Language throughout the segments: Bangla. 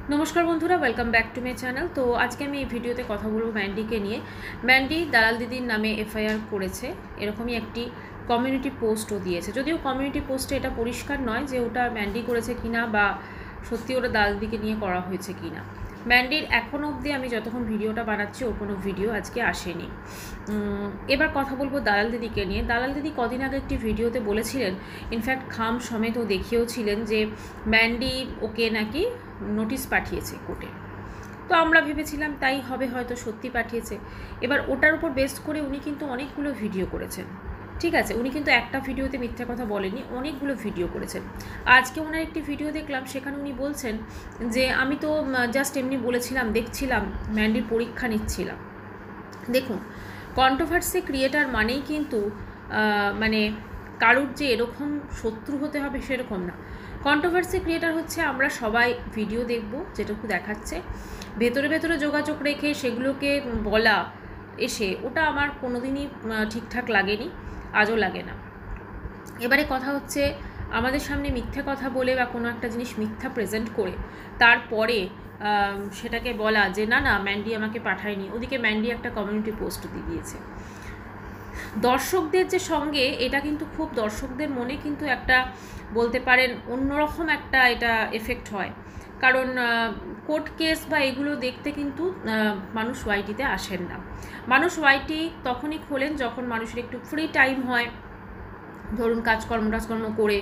नमस्कार बंधुरा welcome back to my channel. तो आज के मैं भिडियोते कथा बोलबो मैंडी के लिए। मैंडी दालाल दिदिर नामे एफआईआर करेছে এরকমই একটি কমিউনিটি পোস্টও দিয়েছে। যদিও কমিউনিটি পোস্টে এটা পরিষ্কার নয় যে ওটা ম্যান্ডি করেছে কিনা বা সত্যি ওটা দালাল দিদিকে নিয়ে করা হয়েছে কিনা। ম্যান্ডির এখনও অবধি আমি যতক্ষণ ভিডিওটা বানাচ্ছি ওর কোনো ভিডিও আজকে আসেনি। এবার কথা বলবো দালাল দিদিকে নিয়ে। দালাল দিদি কদিন আগে একটি ভিডিওতে বলেছিলেন, ইনফ্যাক্ট খাম সমেত ও দেখিয়েওছিলেন যে ম্যান্ডি ওকে নাকি নোটিশ পাঠিয়েছে কোর্টে। তো আমরা ভেবেছিলাম তাই হবে, হয়তো সত্যি পাঠিয়েছে। এবার ওটার উপর বেস করে উনি কিন্তু অনেকগুলো ভিডিও করেছেন, ঠিক আছে। উনি কিন্তু একটা ভিডিওতে মিথ্যা কথা বলেনি, অনেকগুলো ভিডিও করেছেন। আজকে ওনার একটি ভিডিও দেখলাম, সেখানে উনি বলছেন যে আমি তো জাস্ট এমনি বলেছিলাম, দেখছিলাম, ম্যান্ডির পরীক্ষা নিচ্ছিলাম। দেখুন, কন্ট্রোভার্সি ক্রিয়েটার মানেই কিন্তু মানে কারুর যে এরকম শত্রু হতে হবে সেরকম না। কন্ট্রোভার্সি ক্রিয়েটার হচ্ছে আমরা সবাই ভিডিও দেখব, যেটুকু দেখাচ্ছে ভেতরে ভেতরে যোগাযোগ রেখে সেগুলোকে বলা এসে, ওটা আমার কোনোদিনই ঠিকঠাক লাগেনি, আজও লাগে না। এবারে কথা হচ্ছে আমাদের সামনে মিথ্যা কথা বলে বা কোনো একটা জিনিস মিথ্যা প্রেজেন্ট করে তারপরে সেটাকে বলা যে না না ম্যান্ডি আমাকে পাঠায়নি। ওদিকে ম্যান্ডি একটা কমিউনিটি পোস্ট দিয়ে দিয়েছে দর্শকদের যে সঙ্গে, এটা কিন্তু খুব দর্শকদের মনে কিন্তু একটা বলতে পারেন অন্যরকম একটা এটা এফেক্ট হয়। কারণ কোর্ট কেস বা এগুলো দেখতে কিন্তু মানুষ ওয়াইটিতে আসেন না। মানুষ ওয়াইটি তখনই খোলেন যখন মানুষের একটু ফ্রি টাইম হয়, ধরুন কাজকর্ম করে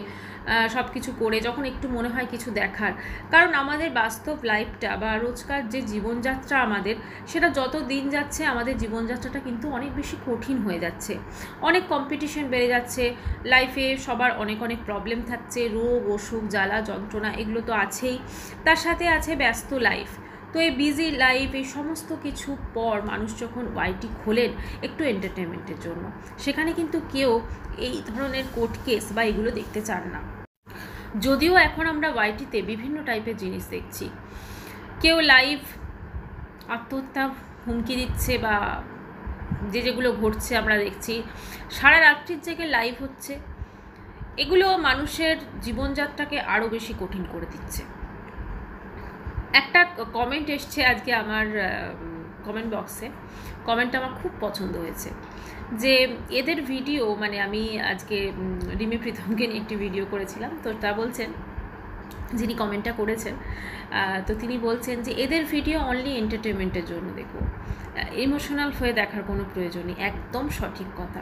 সব কিছু করে যখন একটু মনে হয় কিছু দেখার। কারণ আমাদের বাস্তব লাইফটা বা রোজকার যে জীবনযাত্রা আমাদের, সেটা যত দিন যাচ্ছে আমাদের জীবনযাত্রাটা কিন্তু অনেক বেশি কঠিন হয়ে যাচ্ছে। অনেক কম্পিটিশন বেড়ে যাচ্ছে লাইফে, সবার অনেক অনেক প্রবলেম থাকছে, রোগ অসুখ জ্বালা যন্ত্রণা এগুলো তো আছেই, তার সাথে আছে ব্যস্ত লাইফ। তো এই বিজি লাইফ, এই সমস্ত কিছু পর মানুষ যখন ওয়াইটি খোলেন একটু এন্টারটেনমেন্টের জন্য, সেখানে কিন্তু কেউ এই ধরনের কোর্ট কেস বা এগুলো দেখতে চান না। যদিও এখন আমরা ওয়াইটিতে বিভিন্ন টাইপের জিনিস দেখছি, কেউ লাইভ আত্মহত্যা হুমকি দিচ্ছে বা যেগুলো ঘটছে আমরা দেখছি, সারা রাত্রির জেগে লাইভ হচ্ছে, এগুলো মানুষের জীবনযাত্রাকে আরও বেশি কঠিন করে দিচ্ছে। একটা কমেন্ট এসছে আজকে আমার কমেন্ট বক্সে, কমেন্টটা আমার খুব পছন্দ হয়েছে যে এদের ভিডিও, মানে আমি আজকে রিমি প্রীতমকে নিয়ে একটি ভিডিও করেছিলাম, তো তা বলছেন যিনি কমেন্টটা করেছেন, তো তিনি বলছেন যে এদের ভিডিও অনলি এন্টারটেনমেন্টের জন্য দেখো, ইমোশনাল হয়ে দেখার কোনো প্রয়োজন নেই। একদম সঠিক কথা।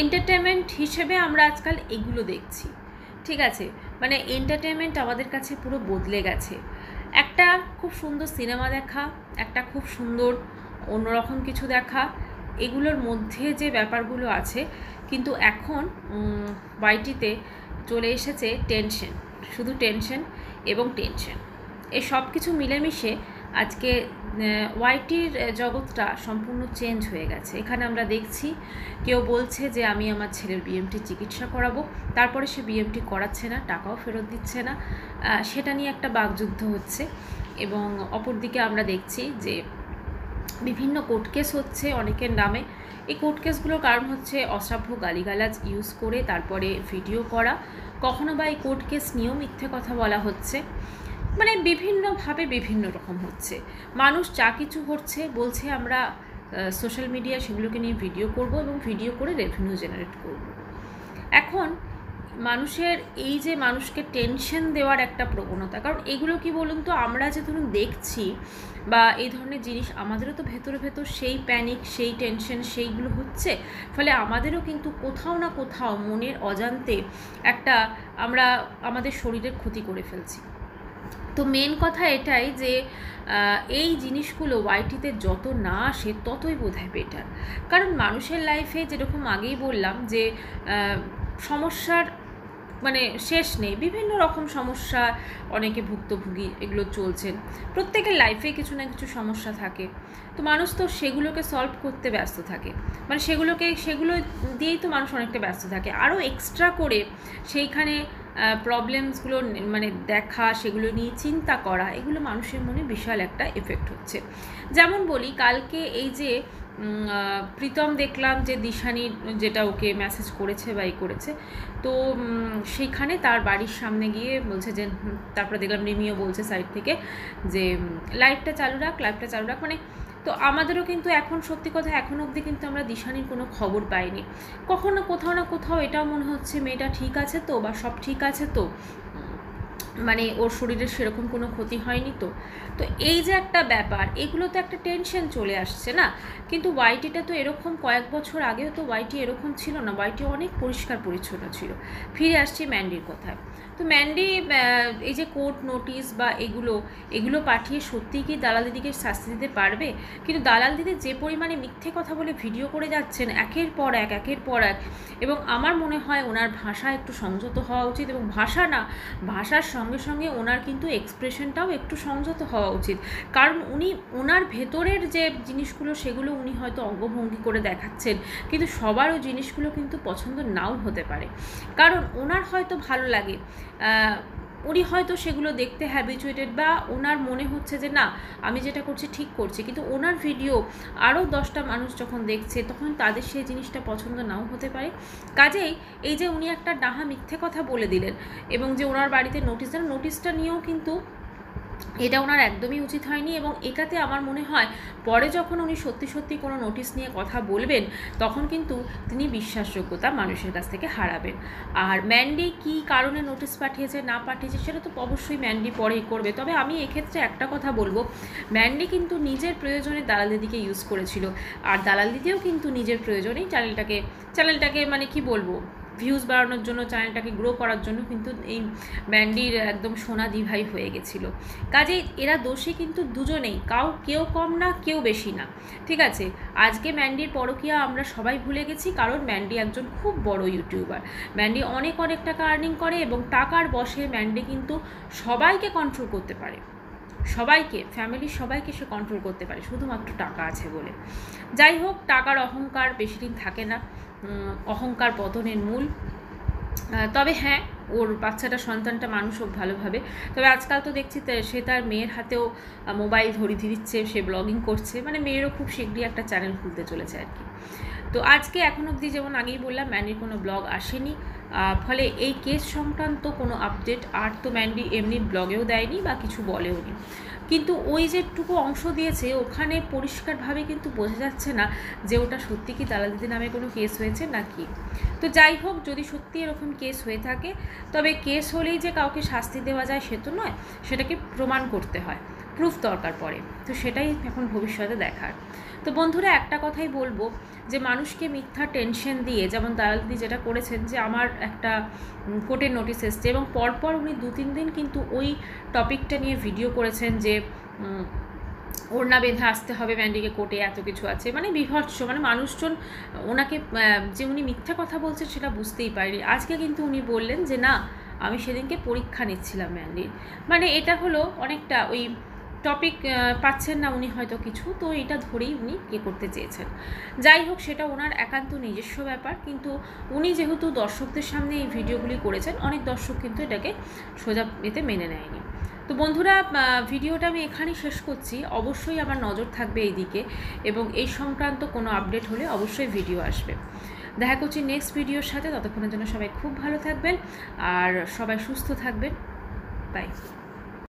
এন্টারটেনমেন্ট হিসেবে আমরা আজকাল এগুলো দেখছি, ঠিক আছে। মানে এন্টারটেনমেন্ট আমাদের কাছে পুরো বদলে গেছে। একটা খুব সুন্দর সিনেমা দেখা, একটা খুব সুন্দর অন্যরকম কিছু দেখা, এগুলোর মধ্যে যে ব্যাপারগুলো আছে, কিন্তু এখন ওয়াইটিতে চলে এসেছে টেনশন, শুধু টেনশন এবং টেনশন। এই সব কিছু মিলেমিশে আজকে ওয়াইটির জগৎটা সম্পূর্ণ চেঞ্জ হয়ে গেছে। এখানে আমরা দেখছি কেউ বলছে যে আমি আমার ছেলের বিএমটি চিকিৎসা করাবো, তারপরে সে বিএমটি করাচ্ছে না, টাকাও ফেরত দিচ্ছে না, সেটা নিয়ে একটা বাকযুদ্ধ হচ্ছে। এবং অপরদিকে আমরা দেখছি যে বিভিন্ন কোর্ট কেস হচ্ছে অনেকের নামে। এই কোর্ট কেসগুলোর কারণ হচ্ছে অসভ্য গালিগালাজ ইউজ করে তারপরে ভিডিও করা, কখনো বা এই কোর্ট কেস নিয়েও মিথ্যে কথা বলা হচ্ছে, মানে বিভিন্নভাবে বিভিন্ন রকম হচ্ছে। মানুষ যা কিছু হচ্ছে বলছে আমরা সোশ্যাল মিডিয়া সেগুলোকে নিয়ে ভিডিও করব এবং ভিডিও করে রেভিনিউ জেনারেট করব। এখন মানুষের এই যে মানুষকে টেনশন দেওয়ার একটা প্রবণতা, কারণ এগুলো কি বলুন তো, আমরা যে ধরুন দেখছি বা এই ধরনের জিনিস, আমাদেরও তো ভেতরে ভেতর সেই প্যানিক, সেই টেনশন সেইগুলো হচ্ছে, ফলে আমাদেরও কিন্তু কোথাও না কোথাও মনের অজান্তে একটা আমরা আমাদের শরীরের ক্ষতি করে ফেলছি। তো মেন কথা এটাই যে এই জিনিসগুলো ওয়াইটিতে যত না আসে ততই বোধহয় বেটার। কারণ মানুষের লাইফে যেরকম আগেই বললাম যে সমস্যার মানে শেষ নেই, বিভিন্ন রকম সমস্যা, অনেকে ভুক্তভোগী, এগুলো চলছেন, প্রত্যেকের লাইফে কিছু না কিছু সমস্যা থাকে। তো মানুষ তো সেগুলোকে সলভ করতে ব্যস্ত থাকে, মানে সেগুলো দিয়েই তো মানুষ অনেকটা ব্যস্ত থাকে। আরও এক্সট্রা করে সেইখানে প্রবলেমসগুলো মানে দেখা, সেগুলো নিয়ে চিন্তা করা, এগুলো মানুষের মনে বিশাল একটা এফেক্ট হচ্ছে। যেমন বলি, কালকে এই যে প্রীতম দেখলাম যে দিশানি যেটা ওকে মেসেজ করেছে বা করেছে, তো সেইখানে তার বাড়ির সামনে গিয়ে বলছে যে, তারপরে দেখলাম রিমিও বলছে সাইড থেকে যে লাইভটা চালু রাখ, মানে তো আমাদেরও কিন্তু এখন সত্যি কথা এখন অবধি কিন্তু আমরা দিশানির কোনো খবর পাইনি। কখনো কোথাও না কোথাও এটাও মনে হচ্ছে মেয়েটা ঠিক আছে তো, বা সব ঠিক আছে তো, মানে ওর শরীরের সেরকম কোনো ক্ষতি হয়নি তো। তো এই যে একটা ব্যাপার, এগুলো তো একটা টেনশন চলে আসছে না। কিন্তু ওয়াইটিটা তো এরকম কয়েক বছর আগেও তো ওয়াইটি এরকম ছিল না, ওয়াইটি অনেক পরিষ্কার পরিচ্ছন্ন ছিল। ফিরে আসছি ম্যান্ডির কথায়। তো ম্যান্ডি এই যে কোর্ট নোটিশ বা এগুলো পাঠিয়ে সত্যিই কি দালাল দিদিকে শাস্তি দিতে পারবে? কিন্তু দালাল দিদি যে পরিমাণে মিথ্যে কথা বলে ভিডিও করে যাচ্ছেন একের পর এক, এবং আমার মনে হয় ওনার ভাষা একটু সংযত হওয়া উচিত, এবং ভাষা না, ভাষার সঙ্গে সঙ্গে ওনার কিন্তু এক্সপ্রেশনটাও একটু সংযত হওয়া উচিত। কারণ উনি ওনার ভেতরের যে জিনিসগুলো সেগুলো উনি হয়তো অঙ্গভঙ্গি করে দেখাচ্ছেন, কিন্তু সবার ওই জিনিসগুলো কিন্তু পছন্দ নাও হতে পারে। কারণ ওনার হয়তো ভালো লাগে, উনি হয়তো সেগুলো দেখতে হ্যাবিচুয়েটেড, বা ওনার মনে হচ্ছে যে না আমি যেটা করছি ঠিক করছি, কিন্তু ওনার ভিডিও আরও 10টা মানুষ যখন দেখছে তখন তাদের সেই জিনিসটা পছন্দ নাও হতে পারে। কাজেই এই যে উনি একটা ডাহা মিথ্যে কথা বলে দিলেন, এবং যে ওনার বাড়িতে নোটিশটা নিয়েও কিন্তু এটা ওনার একদমই উচিত হয়নি। এবং এটাতে আমার মনে হয় পরে যখন উনি সত্যি কোনো নোটিশ নিয়ে কথা বলবেন তখন কিন্তু তিনি বিশ্বাসযোগ্যতা মানুষের কাছ থেকে হারাবেন। আর ম্যান্ডি কি কারণে নোটিশ পাঠিয়েছে না পাঠিয়েছে সেটা তো অবশ্যই ম্যান্ডি পরেই করবে। তবে আমি এক্ষেত্রে একটা কথা বলবো, ম্যান্ডি কিন্তু নিজের প্রয়োজনে দালাল দিদিকে ইউজ করেছিল, আর দালাল দিদিও কিন্তু নিজের প্রয়োজনেই চ্যানেলটাকে মানে কি বলবো, ভিউজ বাড়ানোর জন্য, চ্যানেলটাকে গ্রো করার জন্য কিন্তু এই ম্যান্ডির একদম সোনা দিভাই হয়ে গেছিলো। কাজে এরা দোষী কিন্তু দুজনেই, কেউ কম না কেউ বেশি না, ঠিক আছে। আজকে ম্যান্ডির পরকীয়া আমরা সবাই ভুলে গেছি, কারণ ম্যান্ডি একজন খুব বড় ইউটিউবার। ম্যান্ডি অনেক টাকা আর্নিং করে, এবং টাকার বশে ম্যান্ডি কিন্তু সবাইকে কন্ট্রোল করতে পারে, ফ্যামিলির সবাইকে সে কন্ট্রোল করতে পারে, শুধুমাত্র টাকা আছে বলে। যাই হোক, টাকার অহংকার বেশি দিন থাকে না, অহংকার পতনের মূল। তবে হ্যাঁ, ওর সন্তানটা মানুষ হোক ভালোভাবে। তবে আজকাল তো দেখছি সে তার মেয়ের হাতেও মোবাইল ধরিয়ে দিচ্ছে, সে ব্লগিং করছে, মানে মেয়েরও খুব শীঘ্রই একটা চ্যানেল খুলতে চলেছে আর কি। তো আজকে এখন অবধি যেমন আগেই বললাম ম্যান্ডির কোনো ব্লগ আসেনি, ফলে এই কেস সংক্রান্ত কোনো আপডেট আর তো ম্যান্ডি এমনি ব্লগেও দেয়নি বা কিছু বলেও নি। কিন্তু ওই যেটুকু অংশ দিয়েছে ওখানে পরিষ্কারভাবে কিন্তু বোঝা যাচ্ছে না যে ওটা সত্যি কি দালাল দিদি নামে কোনো কেস হয়েছে নাকি। তো যাই হোক, যদি সত্যি এরকম কেস হয়ে থাকে, তবে কেস হলেই যে কাউকে শাস্তি দেওয়া যায় সে তো নয়, সেটাকে প্রমাণ করতে হয়, প্রুফ দরকার পড়ে। তো সেটাই এখন ভবিষ্যতে দেখার। তো বন্ধুরা, একটা কথাই বলবো, যে মানুষকে মিথ্যা টেনশন দিয়ে, যেমন দালাল দিদি যেটা করেছেন, যে আমার একটা কোর্টের নোটিশ এসছে, এবং পরপর উনি 2-3 দিন কিন্তু ওই টপিকটা নিয়ে ভিডিও করেছেন যে ওড়না বেঁধে আসতে হবে ম্যান্ডিকে কোর্টে, এত কিছু আছে, মানে বিভৎস, মানে মানুষজন ওনাকে যে উনি মিথ্যা কথা বলছেন সেটা বুঝতেই পারেনি। আজকে কিন্তু উনি বললেন যে না, আমি সেদিনকে পরীক্ষা নিচ্ছিলাম ম্যান্ডির, মানে এটা হলো অনেকটা ওই টপিক পাচ্ছেন না উনি হয়তো কিছু, তো এটা ধরেই উনি করতে চেয়েছেন। যাই হোক, সেটা ওনার একান্ত নিজস্ব ব্যাপার, কিন্তু উনি যেহেতু দর্শকদের সামনে এই ভিডিওগুলি করেছেন, অনেক দর্শক কিন্তু এটাকে সোজা এতে মেনে নেয়নি। তো বন্ধুরা, ভিডিওটা আমি এখানেই শেষ করছি। অবশ্যই আমার নজর থাকবে এই দিকে, এবং এই সংক্রান্ত কোনো আপডেট হলে অবশ্যই ভিডিও আসবে। দেখা করছি নেক্সট ভিডিওর সাথে। ততক্ষণের জন্য সবাই খুব ভালো থাকবেন আর সবাই সুস্থ থাকবেন। বাই।